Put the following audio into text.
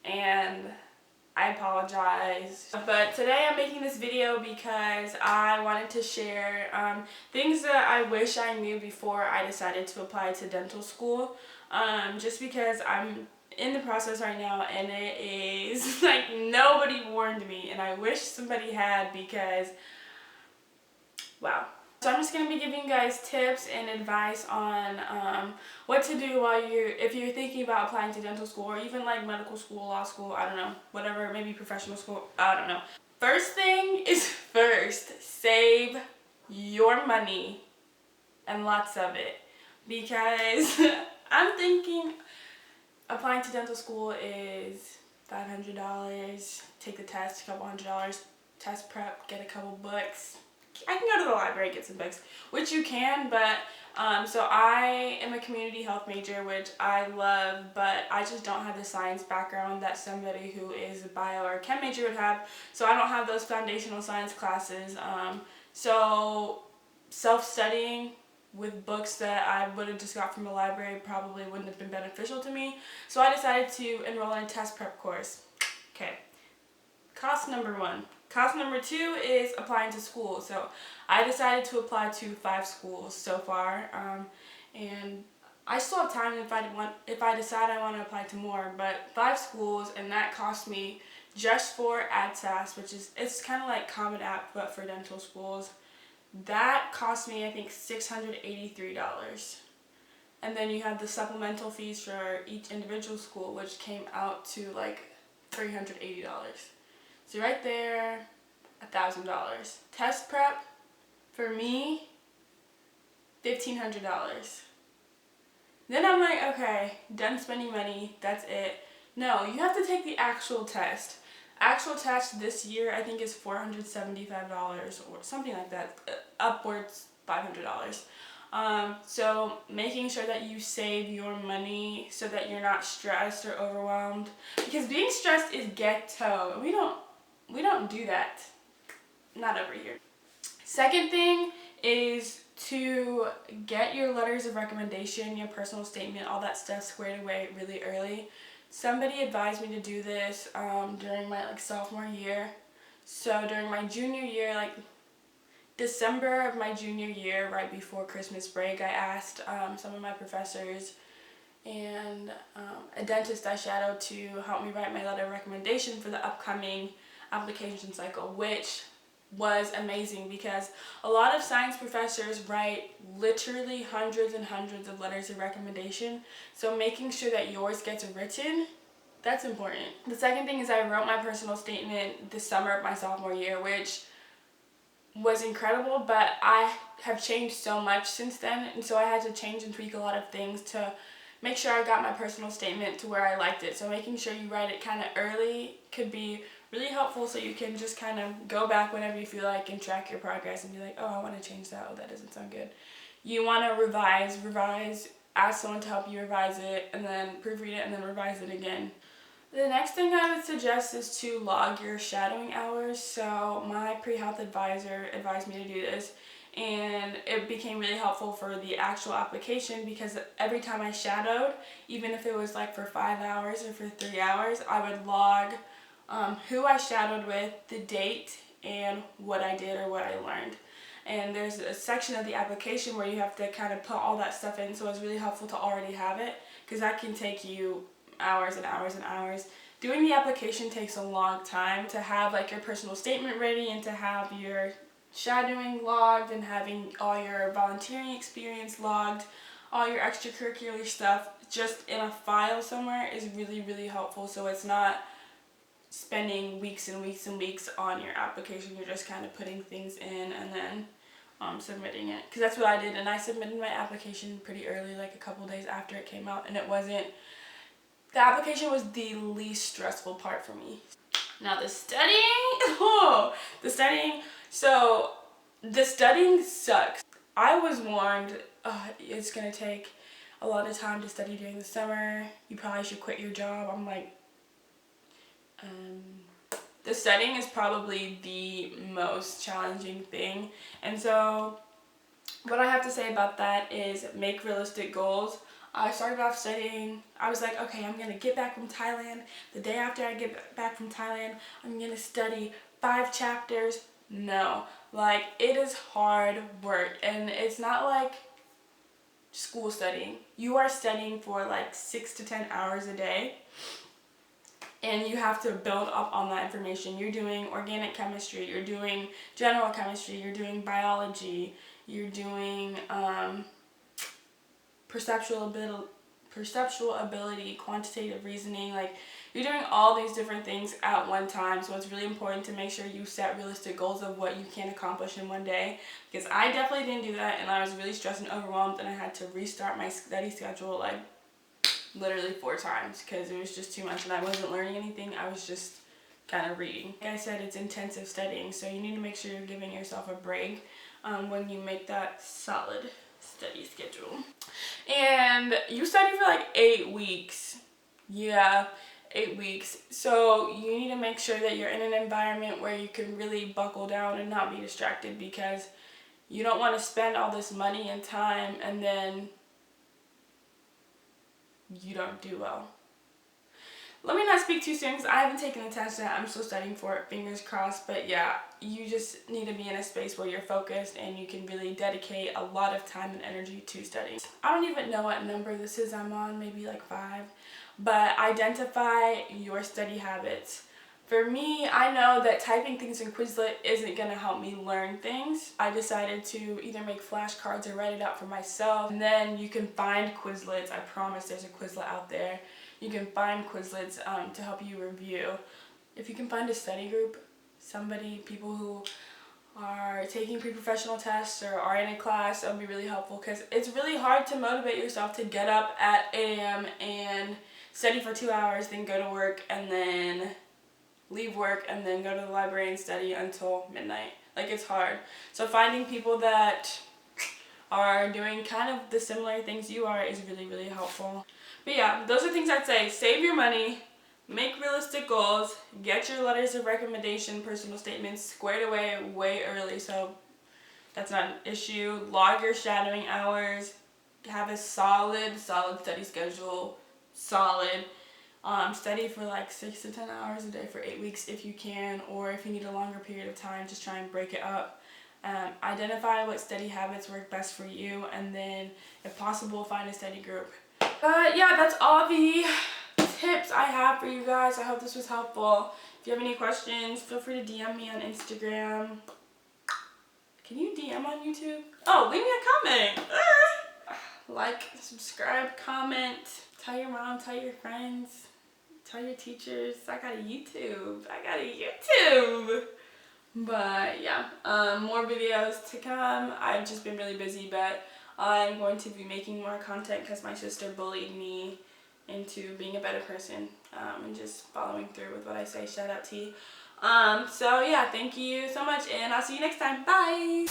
and I apologize. But today I'm making this video because I wanted to share things that I wish I knew before I decided to apply to dental school. Just because I'm in the process right now and it is like nobody warned me, and I wish somebody had because wow. So I'm just going to be giving you guys tips and advice on what to do if you're thinking about applying to dental school, or even like medical school, law school, I don't know, whatever, maybe professional school, I don't know. First thing is first, save your money, and lots of it, because I'm thinking applying to dental school is $500, take the test, a couple $100, test prep, get a couple books. I can go to the library and get some books, which you can, but so I am a community health major, which I love, but I just don't have the science background that somebody who is a bio or chem major would have, so I don't have those foundational science classes. So self-studying with books that I would have just got from the library probably wouldn't have been beneficial to me, so I decided to enroll in a test prep course. Okay, cost number one. Cost number two is applying to school. So I decided to apply to 5 schools so far, and I still have time if I decide I want to apply to more, but 5 schools, and that cost me just for AdSAS, which is, it's kind of like Common App but for dental schools. That cost me, I think, $683. And then you have the supplemental fees for each individual school, which came out to like $380. So right there, $1,000. Test prep, for me, $1,500. Then I'm like, okay, done spending money, that's it. No, you have to take the actual test. Actual test this year, I think, is $475 or something like that, upwards $500. So making sure that you save your money so that you're not stressed or overwhelmed, because being stressed is ghetto. We don't do that. Not over here. Second thing is to get your letters of recommendation, your personal statement, all that stuff squared away really early. Somebody advised me to do this during my sophomore year. So during my junior year, December of my junior year, right before Christmas break, I asked some of my professors and a dentist I shadowed to help me write my letter of recommendation for the upcoming application cycle, which was amazing because a lot of science professors write literally hundreds and hundreds of letters of recommendation. So making sure that yours gets written, that's important. The second thing is I wrote my personal statement this summer of my sophomore year, which was incredible, but I have changed so much since then, and so I had to change and tweak a lot of things to make sure I got my personal statement to where I liked it. So making sure you write it kind of early could be really helpful, so you can just kind of go back whenever you feel like and track your progress and be like, oh, I want to change that, oh, that doesn't sound good. You want to revise, ask someone to help you revise it, and then proofread it, and then revise it again. The next thing I would suggest is to log your shadowing hours. So my pre-health advisor advised me to do this, and it became really helpful for the actual application because every time I shadowed, even if it was like for 5 hours or for 3 hours, I would log who I shadowed with, the date, and what I did or what I learned. And there's a section of the application where you have to kind of put all that stuff in, so it's really helpful to already have it because that can take you hours and hours and hours. Doing the application takes a long time. To have your personal statement ready and to have your shadowing logged and having all your volunteering experience logged, all your extracurricular stuff just in a file somewhere is really, really helpful, so it's not spending weeks and weeks and weeks on your application. You're just kind of putting things in and then submitting it, because that's what I did. And I submitted my application pretty early, like a couple days after it came out, and the application was the least stressful part for me. Now the studying, so the studying sucks. I was warned, it's gonna take a lot of time to study during the summer, you probably should quit your job. I'm like, the studying is probably the most challenging thing, and so what I have to say about that is make realistic goals. I started off studying. I was like, okay, I'm gonna get back from Thailand. The day after I get back from Thailand, I'm gonna study 5 chapters. No, like, it is hard work, and it's not like school studying. You are studying for like 6 to 10 hours a day, and you have to build up on that information. You're doing organic chemistry, you're doing general chemistry, you're doing biology, you're doing perceptual ability, quantitative reasoning. Like, you're doing all these different things at one time. So it's really important to make sure you set realistic goals of what you can accomplish in one day, because I definitely didn't do that, and I was really stressed and overwhelmed, and I had to restart my study schedule like literally 4 times because it was just too much, and I wasn't learning anything. I was just kind of reading. Like I said, it's intensive studying, so you need to make sure you're giving yourself a break when you make that solid study schedule. And you study for like 8 weeks. Yeah, 8 weeks. So you need to make sure that you're in an environment where you can really buckle down and not be distracted, because you don't want to spend all this money and time and then you don't do well. Let me not speak too soon because I haven't taken the test yet. I'm still studying for it, fingers crossed. But yeah, you just need to be in a space where you're focused and you can really dedicate a lot of time and energy to studying. I don't even know what number this is I'm on, maybe like 5. But identify your study habits. For me, I know that typing things in Quizlet isn't going to help me learn things. I decided to either make flashcards or write it out for myself. And then you can find Quizlets. I promise there's a Quizlet out there. You can find Quizlets to help you review. If you can find a study group, people who are taking pre-professional tests or are in a class, that would be really helpful, because it's really hard to motivate yourself to get up at 8 a.m. and study for 2 hours, then go to work, and then leave work, and then go to the library and study until midnight. Like, it's hard. So finding people that are doing kind of the similar things you are is really, really helpful. But yeah, those are things I'd say. Save your money, make realistic goals, get your letters of recommendation, personal statements squared away way early, so that's not an issue. Log your shadowing hours, have a solid study schedule, study for like 6 to 10 hours a day for 8 weeks if you can, or if you need a longer period of time, just try and break it up. Identify what study habits work best for you, and then, if possible, find a study group. Yeah, that's all the tips I have for you guys. I hope this was helpful. If you have any questions, feel free to DM me on Instagram. Can you DM on YouTube? Oh, leave me a comment. Like, subscribe, comment. Tell your mom, tell your friends, tell your teachers. I got a YouTube. But yeah, more videos to come. I've just been really busy, but I'm going to be making more content because my sister bullied me into being a better person, and just following through with what I say. Shout out T. So yeah, thank you so much, and I'll see you next time. Bye!